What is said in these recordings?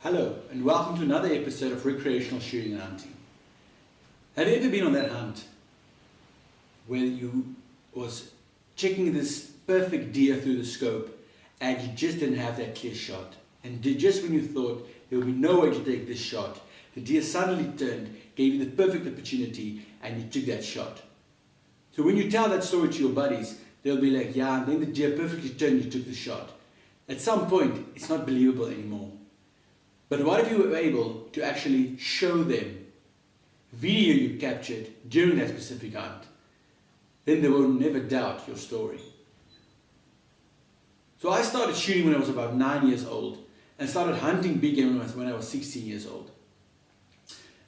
Hello and welcome to another episode of Recreational Shooting and Hunting. Have you ever been on that hunt where you was checking this perfect deer through the scope and you just didn't have that clear shot, and just when you thought there would be no way to take this shot, the deer suddenly turned, gave you the perfect opportunity and you took that shot. So when you tell that story to your buddies, they'll be like, yeah, and then the deer perfectly turned, you took the shot. At some point it's not believable anymore. But what if you were able to actually show them video you captured during that specific hunt? Then they will never doubt your story. So I started shooting when I was about 9 years old and started hunting big game when I was 16 years old.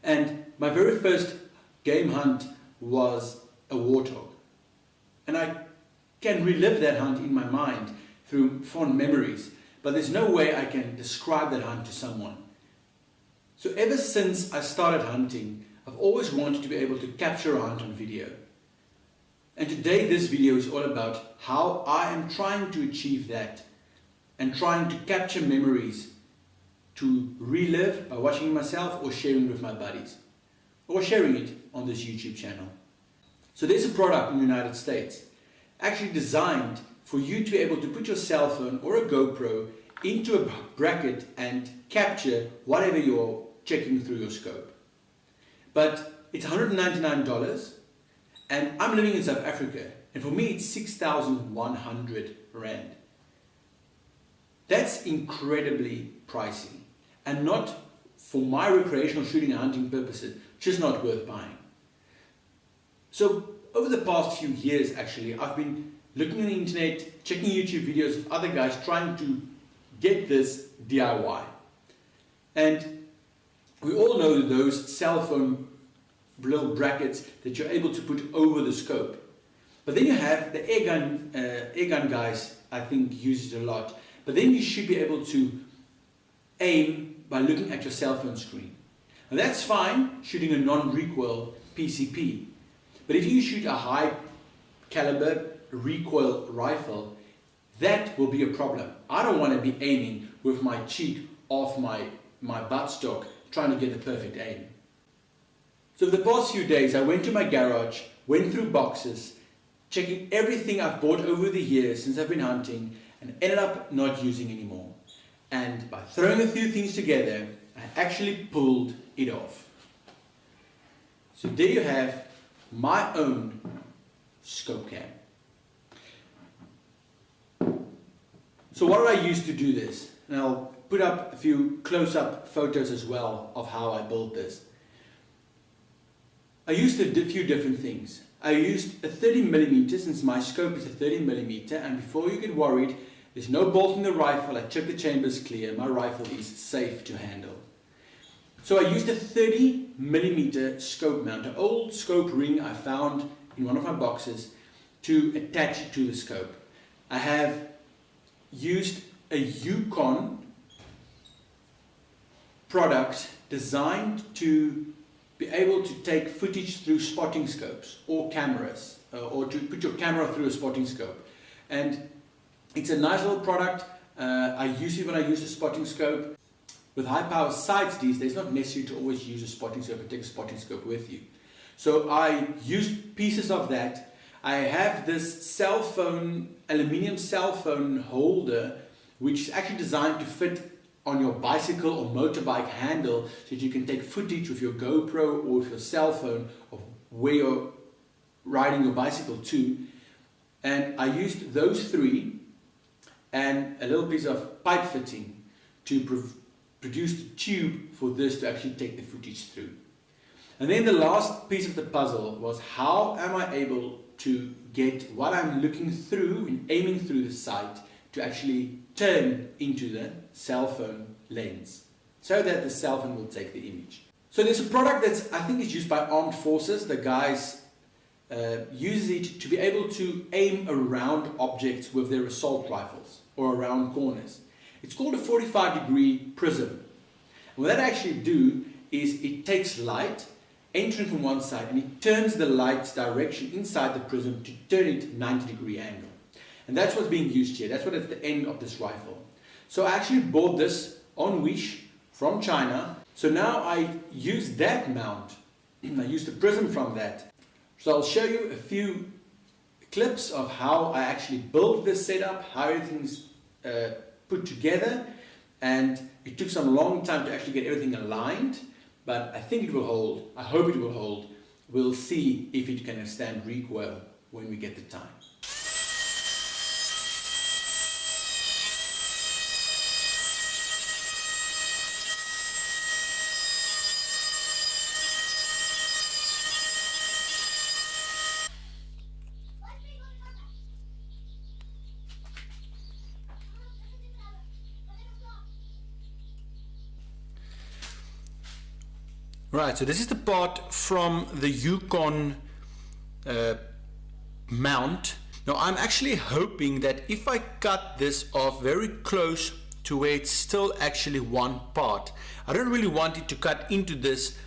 And my very first game hunt was a warthog. And I can relive that hunt in my mind through fond memories. But there's no way I can describe that hunt to someone. So ever since I started hunting, I've always wanted to be able to capture a hunt on video. And today this video is all about how I am trying to achieve that and trying to capture memories to relive by watching it myself or sharing it with my buddies or sharing it on this YouTube channel. So there's a product in the United States actually designed for you to be able to put your cell phone or a GoPro into a bracket and capture whatever you're checking through your scope. But it's $199 and I'm living in South Africa, and for me it's 6,100 Rand. That's incredibly pricey and not for my recreational shooting and hunting purposes, just not worth buying. So over the past few years actually, I've been looking on the internet, checking YouTube videos of other guys trying to get this DIY. And we all know those cell phone little brackets that you're able to put over the scope. But then you have the air gun guys, I think, use it a lot. But then you should be able to aim by looking at your cell phone screen. And that's fine shooting a non-recoil PCP. But if you shoot a high caliber recoil rifle, that will be a problem. I don't want to be aiming with my cheek off my buttstock trying to get the perfect aim. So for the past few days I went to my garage, went through boxes, checking everything I've bought over the years since I've been hunting and ended up not using anymore. And by throwing a few things together, I actually pulled it off. So there you have my own scope cam. So what did I use to do this? And I'll put up a few close-up photos as well of how I built this. I used a few different things. I used a 30mm since my scope is a 30mm, and before you get worried, there's no bolt in the rifle. I checked the chambers clear. My rifle is safe to handle. So I used a 30mm scope mount, an old scope ring I found in one of my boxes to attach it to the scope. I have used a Yukon product designed to be able to take footage through spotting scopes or cameras, or to put your camera through a spotting scope. And it's a nice little product. I use it when I use a spotting scope. With high power sights these days, it's not necessary to always use a spotting scope and take a spotting scope with you. So I used pieces of that. I have this cell phone, aluminium cell phone holder, which is actually designed to fit on your bicycle or motorbike handle so that you can take footage with your GoPro or with your cell phone of where you're riding your bicycle to. And I used those three and a little piece of pipe fitting to produce the tube for this to actually take the footage through. And then the last piece of the puzzle was, how am I able to get what I'm looking through and aiming through the sight to actually turn into the cell phone lens so that the cell phone will take the image. So there's a product that I think is used by armed forces. The guys use it to be able to aim around objects with their assault rifles or around corners. It's called a 45-degree prism. And what that actually do is it takes light entering from one side and it turns the light's direction inside the prism to turn it 90-degree angle. And that's what's being used here. That's what is the end of this rifle. So I actually bought this on Wish from China. So now I use that mount. I use the prism from that. So I'll show you a few clips of how I actually built this setup, how everything's put together, and it took some long time to actually get everything aligned, but I think it will hold. I hope it will hold. We'll see if it can withstand recoil when we get the time. Right, so this is the part from the Yukon mount. Now I'm actually hoping that if I cut this off very close to where it's still actually one part, I don't really want it to cut into this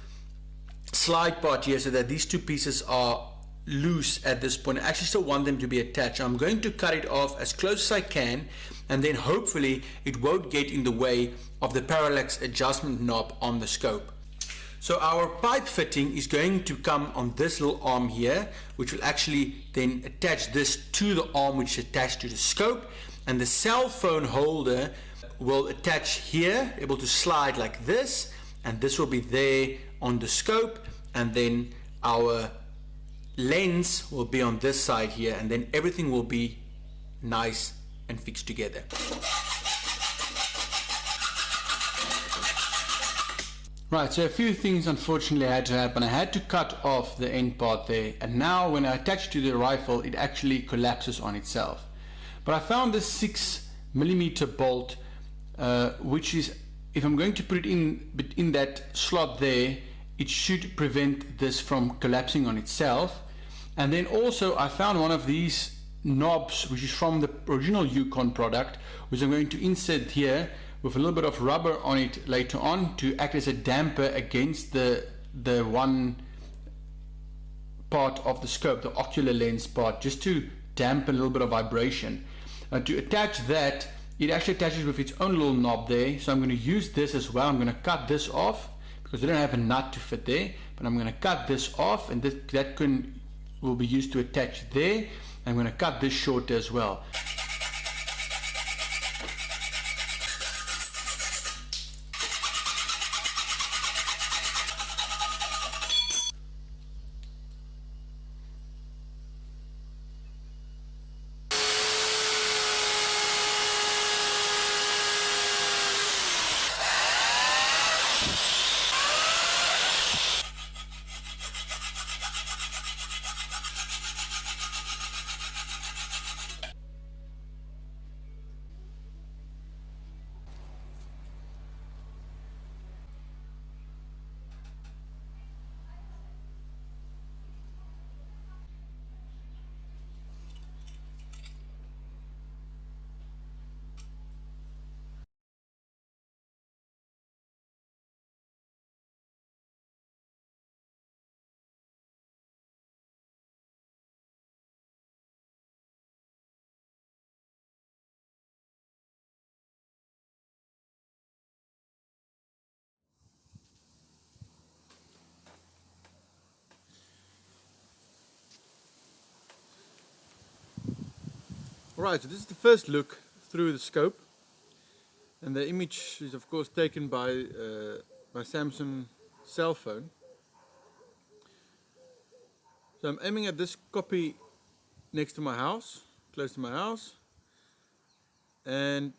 slide part here so that these two pieces are loose at this point. I actually still want them to be attached. I'm going to cut it off as close as I can, and then hopefully it won't get in the way of the parallax adjustment knob on the scope. So our pipe fitting is going to come on this little arm here, which will actually then attach this to the arm which is attached to the scope, and the cell phone holder will attach here, able to slide like this, and this will be there on the scope, and then our lens will be on this side here, and then everything will be nice and fixed together. Right, so a few things unfortunately had to happen. I had to cut off the end part there, and now when I attach to the rifle it actually collapses on itself. But I found this 6mm bolt which is, if I'm going to put it in that slot there, it should prevent this from collapsing on itself. And then also I found one of these knobs which is from the original Yukon product, which I'm going to insert here with a little bit of rubber on it later on to act as a damper against the one part of the scope, the ocular lens part, just to dampen a little bit of vibration. To attach that, it actually attaches with its own little knob there, so I'm going to use this as well. I'm going to cut this off because I don't have a nut to fit there, but I'm going to cut this off, and that will be used to attach there. I'm going to cut this shorter as well. Alright, so this is the first look through the scope, and the image is of course taken by my Samsung cell phone. So I'm aiming at this copy next to my house, close to my house, and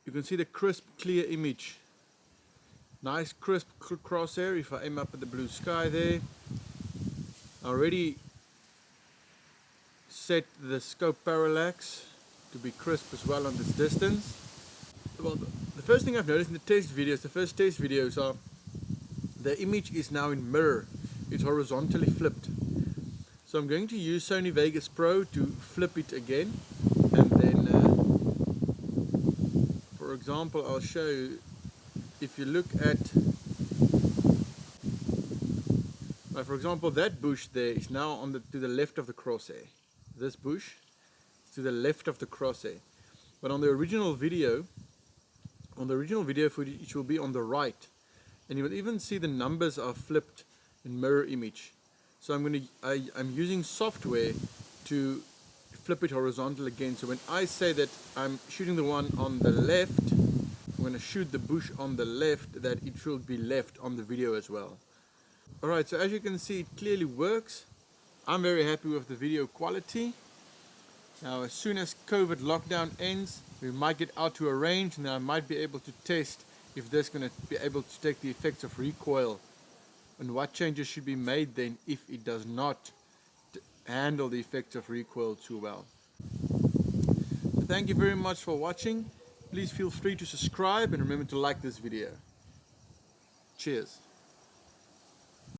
you can see the crisp, clear image. Nice crisp crosshair. If I aim up at the blue sky there, I already set the scope parallax to be crisp as well on this distance. Well, the first thing I've noticed in the test videos, the first test videos, are the image is now in mirror. It's horizontally flipped. So I'm going to use Sony Vegas Pro to flip it again, and then for example I'll show you. If you look at, for example, that bush there is now to the left of the crosshair. This bush is to the left of the crosshair. But on the original video, On the original video footage, it will be on the right, and you will even see the numbers are flipped in mirror image. So I'm using software to flip it horizontal again. So when I say that I'm shooting the one on the left, I'm going to shoot the bush on the left, that it should be left on the video as well. Alright, so as you can see, it clearly works. I'm very happy with the video quality. Now as soon as COVID lockdown ends, we might get out to a range and I might be able to test if this is going to be able to take the effects of recoil and what changes should be made then if it does not handle the effects of recoil too well. So thank you very much for watching. Please feel free to subscribe and remember to like this video. Cheers.